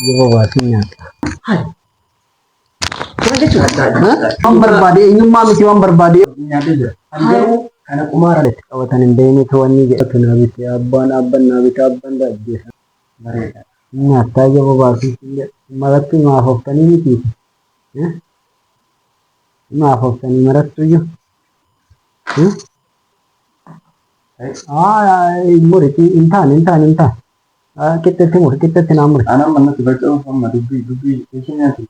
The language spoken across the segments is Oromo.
Yeroo baasii nyaata. Kana jechuudha. Waan barbaade eenyummaa miti waan barbaade nyaatee jira. Ani garuu kana qumaara qabatan hin beekne wanni jedhatu naa biti abbaan naa biti abbaan daajjeessa. Bareeda. Nyaataa yeroo baasii maratti maaf oftanii miti. Maaf oftanii marattu iyyuu. Muriti hin taane. Qixxeetti muri qixxeetti naa muri. Anaan manatti baca'uun amma dubbii ishee nyaatu.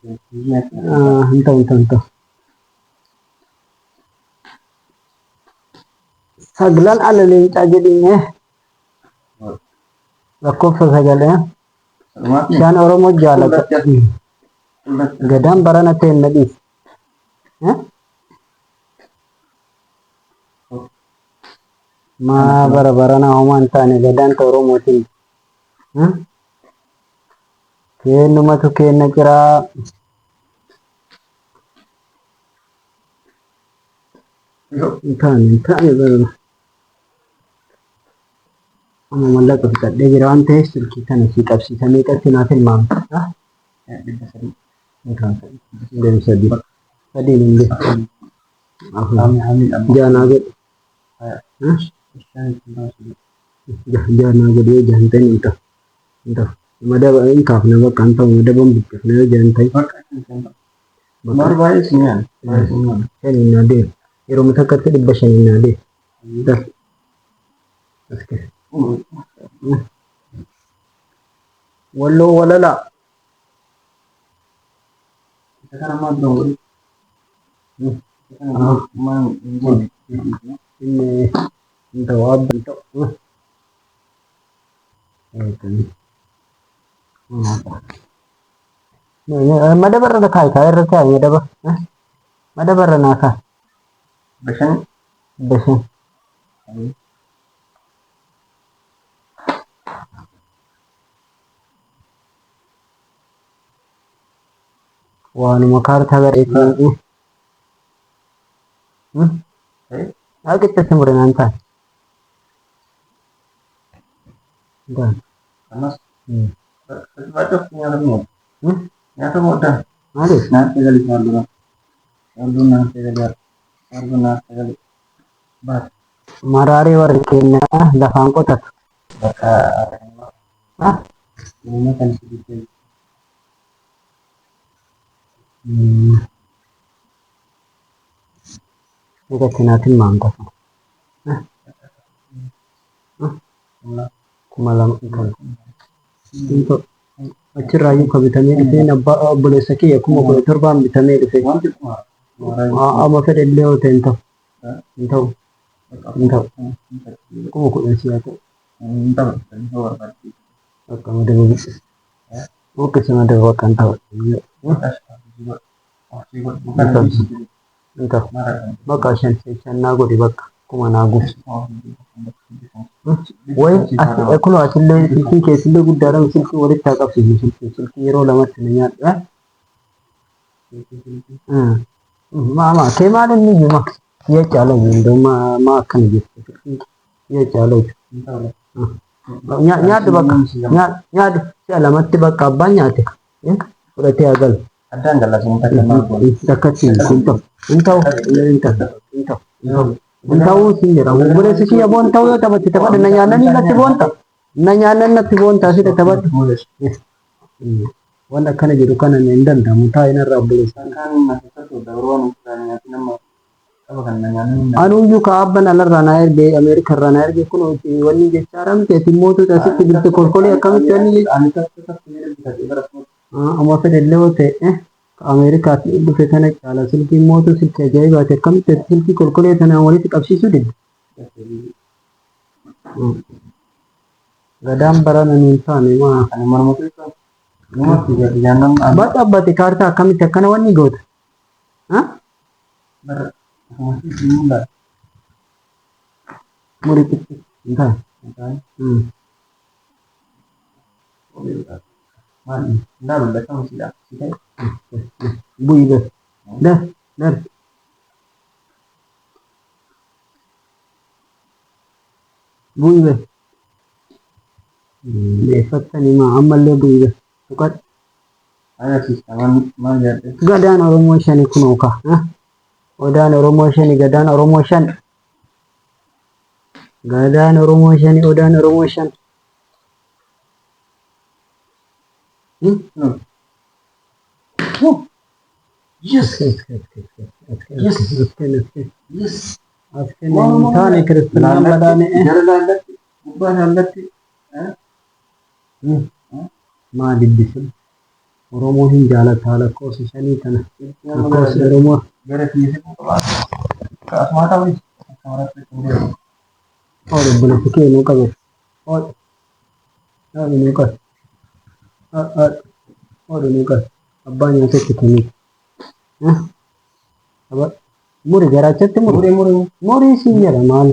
Hin ta'u. Sagalaan ala leencaa jedhine lakkoofsa sagalee isaan Oromoo jaalata. Gadaan barana ta'e na dhiisi. Maa barana homaa hin taane gadaan ta'e Oromootiin. Kennumatu kenna jiraa. Hin taane barana. Amma mallaqa fixadhee jira waan ta'eef silkii kana sii qabsiisamee qatti naaf hilmaamta. Sadii hin beeku. Jaanaa godhe. Jaanaa godhee jaantan hin ta'u. Madaba hin kaafne bakka hin ta'u madaban buqqifne yoo jaantan. Baay'ee si nyaanna. Shan hin adeemu. Yeroo mutakkatti 500 hin adeemu. Walloo walalaa. Isa kana maal ta'u? Inni hin ta'u abban ta'u. Madabarra kaayi irra kaayi madabarra naa kaayi. Bashan. Waanuma kaartaa gadheetti. Qixxeetti muri naan taane. Anas. Baca nyata mudah. Maali? Nanti kali nasi Bas. Maraarii warri keenya lafaan qotatu. Bakka ini kan sedikit. Ega kanaatiin maan qofa. Kuma lama kan. Achirraayyuu kan bitamee dhufee abbaa obboleessa kiyya 17,000 bitamee dhufee. Amma fedhe illee yoo ta'e hin ta'u. 10,000 siyaa ta'u. Bakka madaba biqilaa. Buqqisi madaba bakka hin ta'u. Bakka shan naa godhi bakka kuma naa guutu. Kun asillee silkii keessillee guddaadhaan silkii walitti haa qabsiisu silkii yeroo lamatti na nyaadha. Maama kee maal inni iyyuu kiyya caala iyyuu maa akkana jettu kiyya caala nyaaddu bakka nyaaddu si'a lamatti bakka abbaan nyaate fudhatee haa galu. Addaan gallaasuun Takkatti hin ta'u. Ta'uu siin jedha. Obboleessi kiyya boon ta'uu yoo taphatti taphadha. Na nyaannanii natti boonta. Na nyaannan natti boonta asii taphadha. Waan akkana jedhu kana hin danda'amu. Taa'in irraa obboleessi. Anuyyuu ka abban alarraa na erge Ameerikarraa na erge kun wanni jechaa ramte mootuuta asitti bilte kolkolee akkamitti wanni amma fedhellee yoo ta'e Ameerikaatti dhufe kana caala silkiin mootuu silkii ajaa'ibaati akkamitti silkii kolkolee tanaan walitti qabsiisuu didde. Gadaan barana nuun taane maa bakka abbate kaartaa akkamitti akkana wanni goota. Muri xiqqi hin taane. Daru da kan sida. Bui be. Dar. Bui be. Fattani ma ammallee bui be. Tuqat Agarsiisa maal jedhee Gadaan Oromoo shani kunoo ka. Odaan Oromoo shani gadaan Oromoo shan. Gadaan Oromoo shani odaan Oromoo shan. yes yes yes Taane Kiristaanaa madaane jaalallatti gubbaan hallatti maal dubbisun Oromoo hin jaalataa lakkoofsa shanii kana lakkoofsa Oromoo gara keessatti kaasumaa ta'u akkamaratti fuudhee buna fikee nuu qabe nuu qabe nuu qabe abbaa nyaatetti kenniif muri garaachatti muri siin jedha maal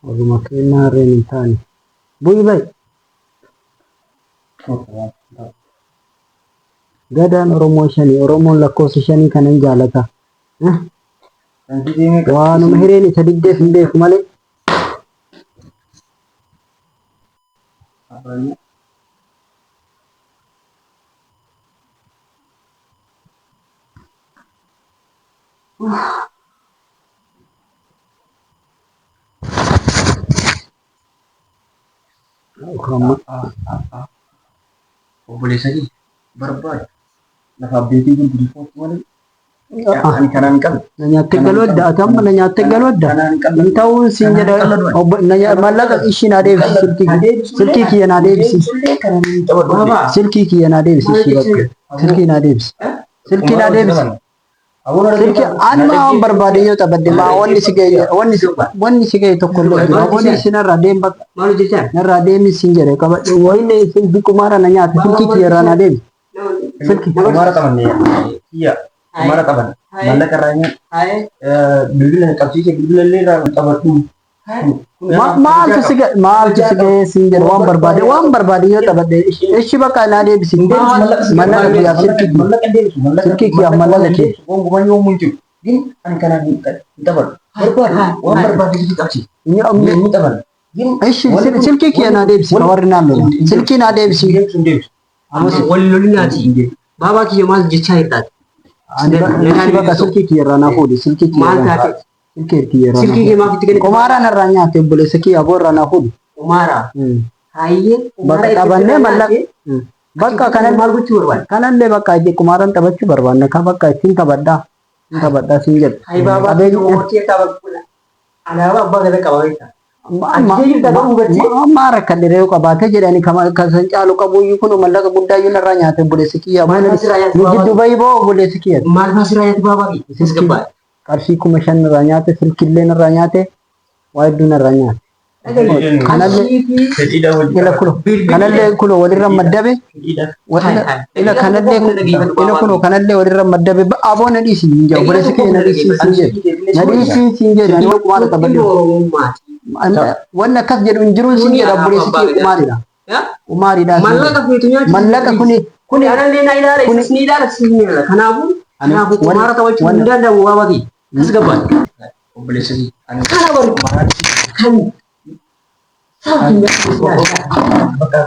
Oruma kennaa harreen hin taane bu'i ba'i gadaan Oromoo shanii Oromoon lakkoofsa shanii kanan jaalata waanuma hireen isa digdeef hin beeku malee obboleessanii barbaadu lafa abbeetii gurgurifootti malee ani kanaan hin qabne na nyaattee galwadda ati amma na nyaattee galwadda hin ta'uun siin jedha mallaqa ishii naa deebisi silkii kiyya naa deebisi silkii kiyya naa deebisi silkii naa deebisi silkii naa deebisi silkii ani maa waan barbaade yoo taphadde maa wanni si ga'e tokko illee jira wanni si narraa deem bakka narraa deemi siin jedhe qabadhe wayinne silkii kumaara na nyaata silkii kiyya irraa naa deebisi silkii kumaara qabanne kiyya kumaara qaban mallaqa irraa bilbila qabsiise bilbila illee irraa qabadhu maaltu si ga'e siin jedhe waan barbaade yoo taphadde ishi bakka naa deebisi mallaqa kiyyaaf silkii kiyyaaf mallaqa kiyya gonkumaa yoo mul'atu ግን ani kanaan hin taphattu barbaadu waan barbaade itti qabsi hin taphattu እሺ ስልኬ ኪያና ዴብሲ ከወርና ነው ስልኬ ና ዴብሲ ወልሉልናቲ ባባ ኪየ ማል ጀቻ ይጣት አንድ በቃ ስልኬ ኪየራና ፎዲ ስልኬ ኪየራና ስልኬ ማፊት ግን ቁማራ ነራኛ ተብለ ስኪ አቦራና ፎዲ ቁማራ ሃየ በቃ ታባነ መላክ በቃ ከነል ማልጉት ወርዋል ከነል በቃ እጂ ቁማራን ተበቹ በርባነ ከበቃ ሲን ተበዳ ሲንጀል ሃይ ባባ ኦቲ ተበቁላ አላባ ባገለ ቀባይታ Maara kan diree qabaatee jedhani kan caalu qabu kun mallaqa guddaa yoo narraa nyaate buleessi kiyya ni giddu bayi boo buleessi kiyya maal faasira yaati baabaa sis gabbaa qarshii 5,000 narraa nyaate silkillee narraa nyaate waa hedduu narraa nyaate kanallee kulo walirra maddabe ila kanallee walirra maddabe aboon na dhiisi hinja buleessi kiyya na dhiisi hinja ani waqumaata tabadde wanna kas jedhu injiru sin jedha buleessi umaariidha umaariidha mallaqa kuni anallee na ilaala isni ilaala sin kanaafu umaara tawachu hundanda waabati kas gabbaa obboleessanii ani kana baru kan bakka